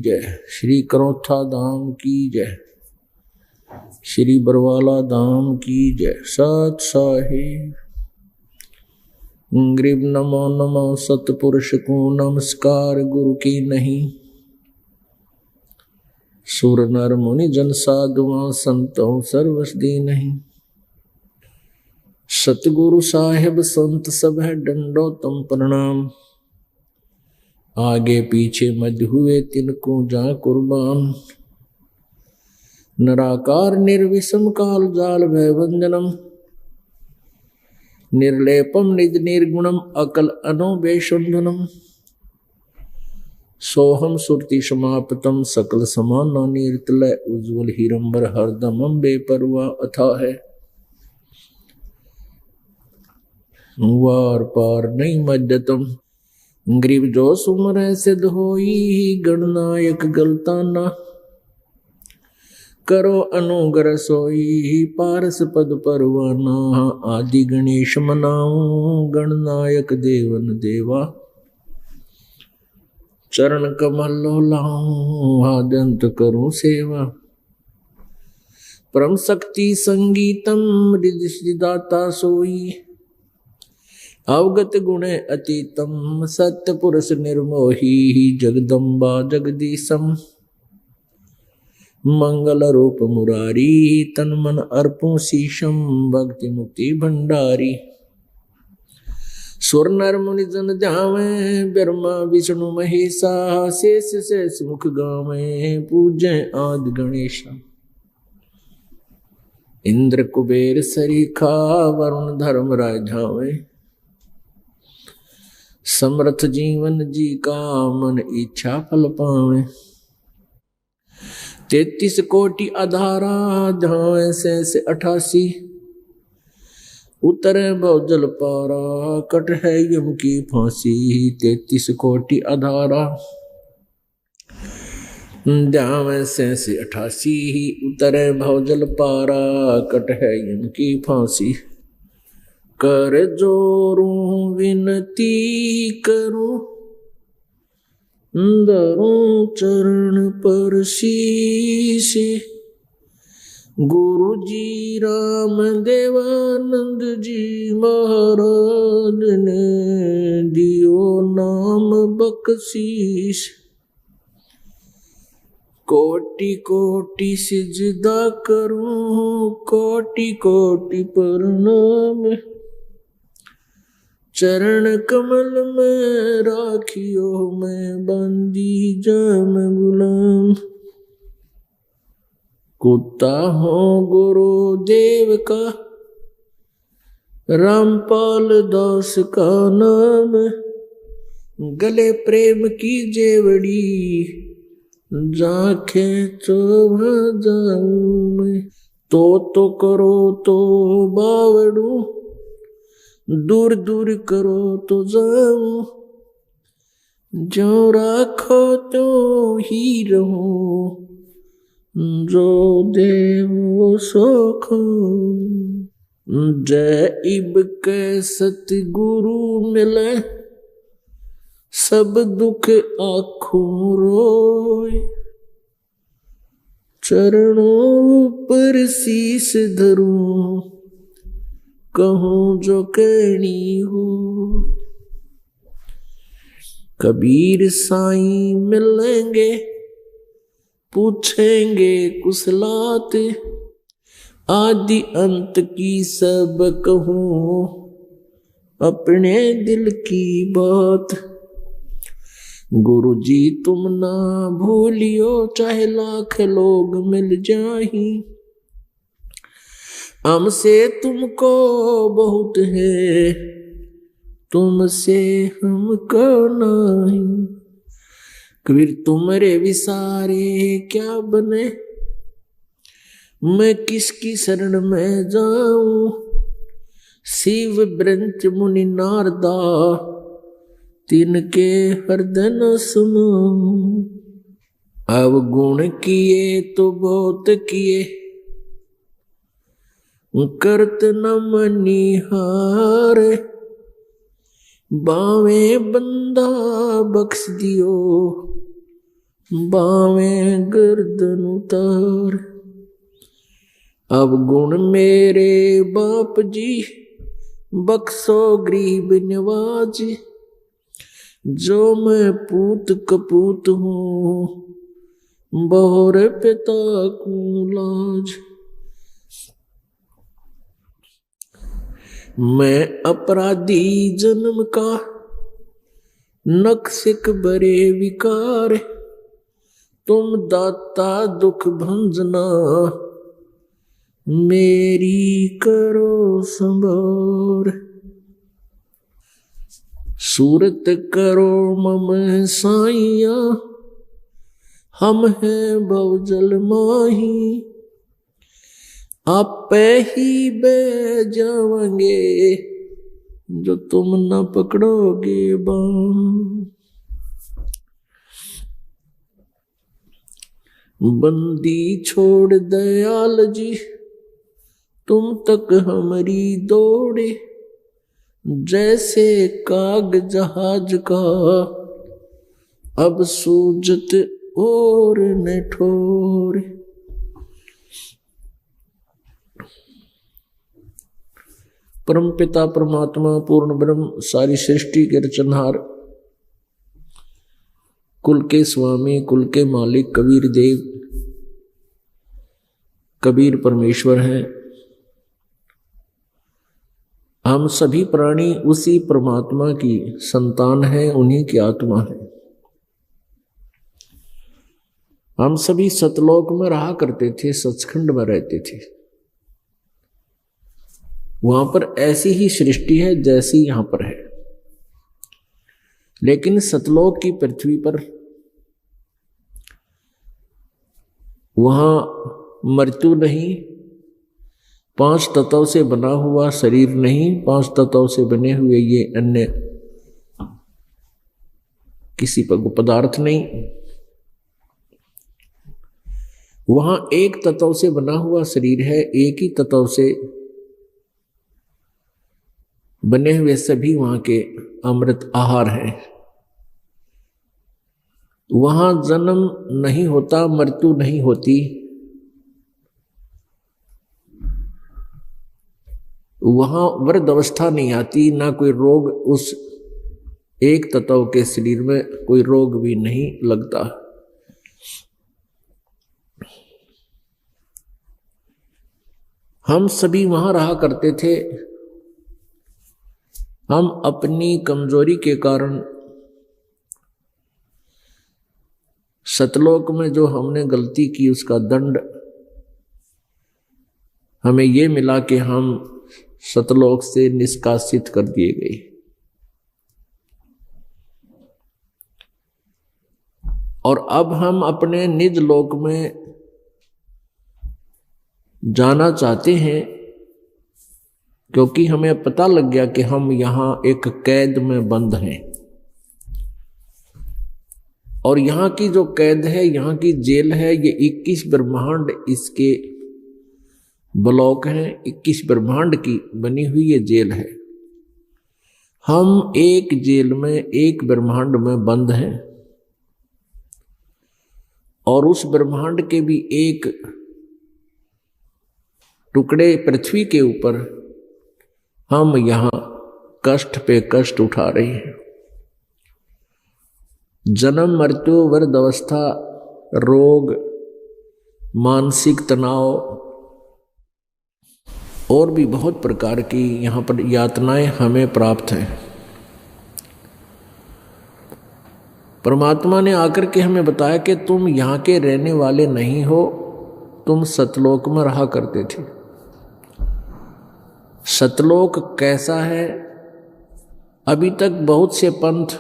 जय। श्री करौथा धाम की जय। श्री बरवाला धाम की जय। सत साहिब ग्रीब नमो नमो सतपुरुष को नमस्कार गुरु की नहीं। सुर नर मुनि जन साधुआ संतों सर्वस दी नहीं। सतगुरु साहिब संत सब है डंडो तम प्रणाम। आगे पीछे मध्य हुए तिनको जा कुर्बान। निराकार निर्विषम काल जाल भय वंदनम। निर्लेपम निज निर्गुणम अकल अनोबेशुंधनम। सोहम सुरति समाप्तम सकल समान नीरतलय उज्ज्वल हीरंबर हरदमम बेपरवा अथा है। वार पार नहीं मज्जतम। ग्रीव जो सुमर सिद्ध होई गणनायक गलताना। करो अनुग्रह सोई पारस पद परवाना। आदि गणेश मनाऊं गणनायक देवन देवा। चरण कमल लाऊं आद्यंत करूं सेवा। परम शक्ति संगीतम रिदाता सोई। अवगत गुण अतीतम सत्य पुरुष निर्मोही। जगदम्बा जगदीशम मंगल रूप मुरारी। तन मन अर्पों शीशम भक्ति मुक्ति भंडारी। सुर नर मुनि जन ध्यावे ब्रह्मा विष्णु महेशा। शेष शेष मुख गावे पूजय आदि गणेशा। इंद्र कुबेर सरीखा वरुण धर्म राय झावे। समर्थ जीवन जी का मन इच्छा फल पावे। 33 कोटि अधारा धावे से 88। उतरे भवजल पारा कट है यम की फांसी। 33 कोटि अधारा धावे से 88। उतरे भवजल पारा कट है यम की फांसी। कर जोरूं विनती करूं धरूं चरण पर शीश। गुरु जी राम देवानंद जी महाराज ने दियो नाम बख्शीश। कोटि कोटि सिजदा करूं कोटि कोटि प्रणाम। चरण कमल में राखियो मैं बंदी जाम गुलाम। कुत्ता हो गुरु देव का रामपाल दास का नाम। गले प्रेम की जेवड़ी जाके चोभा जाऊं। तो करो तो बावड़ू दूर दूर करो तो जाऊं। जो राखो तो ही रहूं जो देवो सो खाऊं। जय इब के सतगुरु मिले सब दुख आँखों रोए। चरणों पर शीश धरूं कहूं जो कहनी हो। कबीर साईं मिलेंगे पूछेंगे कुशलात। आदि अंत की सब कहूं अपने दिल की बात। गुरु जी तुम ना भूलियो चाहे लाख लोग मिल जाही। हमसे तुमको बहुत है तुमसे हमको नहीं। कबीर तुम्हारे विसारे क्या बने मैं किसकी शरण में जाऊं। शिव ब्रंच मुनि नारदा तिनके हृदय न सुनो। अब गुण किए तो बहुत किए करत न मनिहार। बावे बंदा बख्श दियो बावें गर्दन उतार। अब गुण मेरे बाप जी बख्शो गरीब नवाज। जो मैं पूत कपूत हूँ बहुर पिता को लाज। मैं अपराधी जन्म का नक्सिक बरे विकार। तुम दाता दुख भंजना मेरी करो संभार। सूरत करो मम साइया हम हैं भवजल माही। आपे ही बह जावेंगे जो तुम न पकड़ोगे बाँ। बंदी छोड़ दयाल जी तुम तक हमारी दौड़े। जैसे काग जहाज का अब सूझत और न ठोर। परम पिता परमात्मा पूर्ण ब्रह्म सारी सृष्टि के रचनहार कुल के स्वामी कुल के मालिक कबीर देव कबीर परमेश्वर हैं। हम सभी प्राणी उसी परमात्मा की संतान हैं, उन्हीं की आत्मा है। हम सभी सतलोक में रहा करते थे, सचखंड में रहते थे। वहां पर ऐसी ही सृष्टि है जैसी यहां पर है, लेकिन सतलोक की पृथ्वी पर वहां मृत्यु नहीं, 5 तत्वों से बना हुआ शरीर नहीं, 5 तत्वों से बने हुए ये अन्य किसी पदार्थ नहीं। वहां एक तत्व से बना हुआ शरीर है, एक ही तत्व से बने हुए सभी वहां के अमृत आहार हैं। वहां जन्म नहीं होता, मृत्यु नहीं होती, वहां वृद्ध अवस्था नहीं आती, ना कोई रोग, उस एक तत्व के शरीर में कोई रोग भी नहीं लगता। हम सभी वहां रहा करते थे। हम अपनी कमजोरी के कारण सतलोक में जो हमने गलती की उसका दंड हमें ये मिला कि हम सतलोक से निष्कासित कर दिए गए। और अब हम अपने निज लोक में जाना चाहते हैं, क्योंकि हमें पता लग गया कि हम यहां एक कैद में बंद हैं। और यहां की जो कैद है, यहां की जेल है, ये 21 ब्रह्मांड इसके ब्लॉक हैं, 21 ब्रह्मांड की बनी हुई ये जेल है। हम एक जेल में, एक ब्रह्मांड में बंद हैं, और उस ब्रह्मांड के भी एक टुकड़े पृथ्वी के ऊपर हम यहां कष्ट पे कष्ट उठा रहे हैं। जन्म मृत्यु वृद्ध अवस्था रोग मानसिक तनाव और भी बहुत प्रकार की यहां पर यातनाएं हमें प्राप्त हैं। परमात्मा ने आकर के हमें बताया कि तुम यहां के रहने वाले नहीं हो, तुम सतलोक में रहा करते थे। सतलोक कैसा है? अभी तक बहुत से पंथ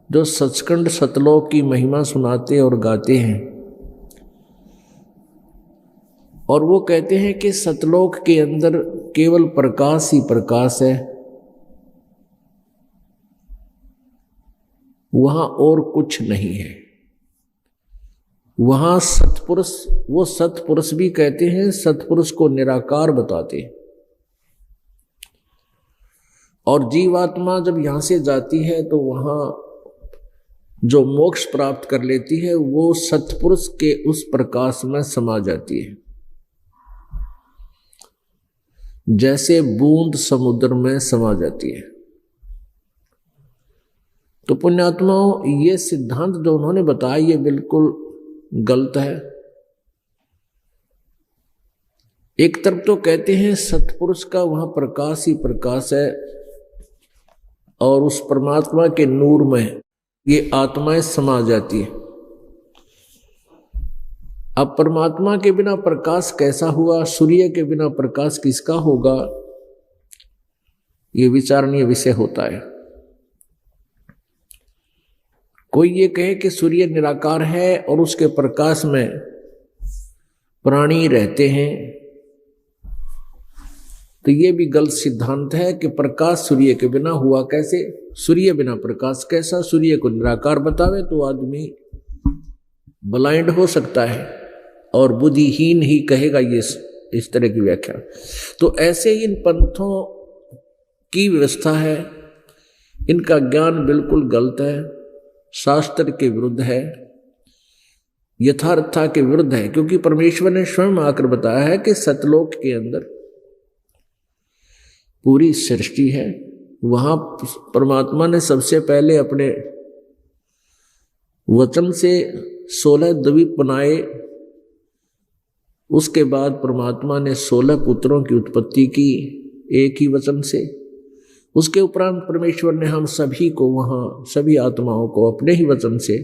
जो सचखंड सतलोक की महिमा सुनाते और गाते हैं, और वो कहते हैं कि सतलोक के अंदर केवल प्रकाश ही प्रकाश है, वहां और कुछ नहीं है। वहां सतपुरुष, वो सतपुरुष भी कहते हैं, सतपुरुष को निराकार बताते हैं। और जीवात्मा जब यहां से जाती है तो वहां जो मोक्ष प्राप्त कर लेती है वो सत्पुरुष के उस प्रकाश में समा जाती है, जैसे बूंद समुद्र में समा जाती है। तो पुण्यात्माओं, ये सिद्धांत जो उन्होंने बताया ये बिल्कुल गलत है। एक तरफ तो कहते हैं सत्पुरुष का वहां प्रकाश ही प्रकाश है और उस परमात्मा के नूर में ये आत्माएं समा जाती है। अब परमात्मा के बिना प्रकाश कैसा हुआ, सूर्य के बिना प्रकाश किसका होगा, ये विचारणीय विषय होता है। कोई ये कहे कि सूर्य निराकार है और उसके प्रकाश में प्राणी रहते हैं, तो ये भी गलत सिद्धांत है कि प्रकाश सूर्य के बिना हुआ कैसे, सूर्य बिना प्रकाश कैसा। सूर्य को निराकार बतावे तो आदमी ब्लाइंड हो सकता है और बुद्धिहीन ही कहेगा ये इस तरह की व्याख्या। तो ऐसे ही इन पंथों की व्यवस्था है, इनका ज्ञान बिल्कुल गलत है, शास्त्र के विरुद्ध है, यथार्थता के विरुद्ध है। क्योंकि परमेश्वर ने स्वयं आकर बताया है कि सतलोक के अंदर पूरी सृष्टि है, वहां परमात्मा ने सबसे पहले अपने वचन से 16 द्वीप बनाए, उसके बाद परमात्मा ने 16 पुत्रों की उत्पत्ति की एक ही वचन से। उसके उपरांत परमेश्वर ने हम सभी को वहां, सभी आत्माओं को अपने ही वचन से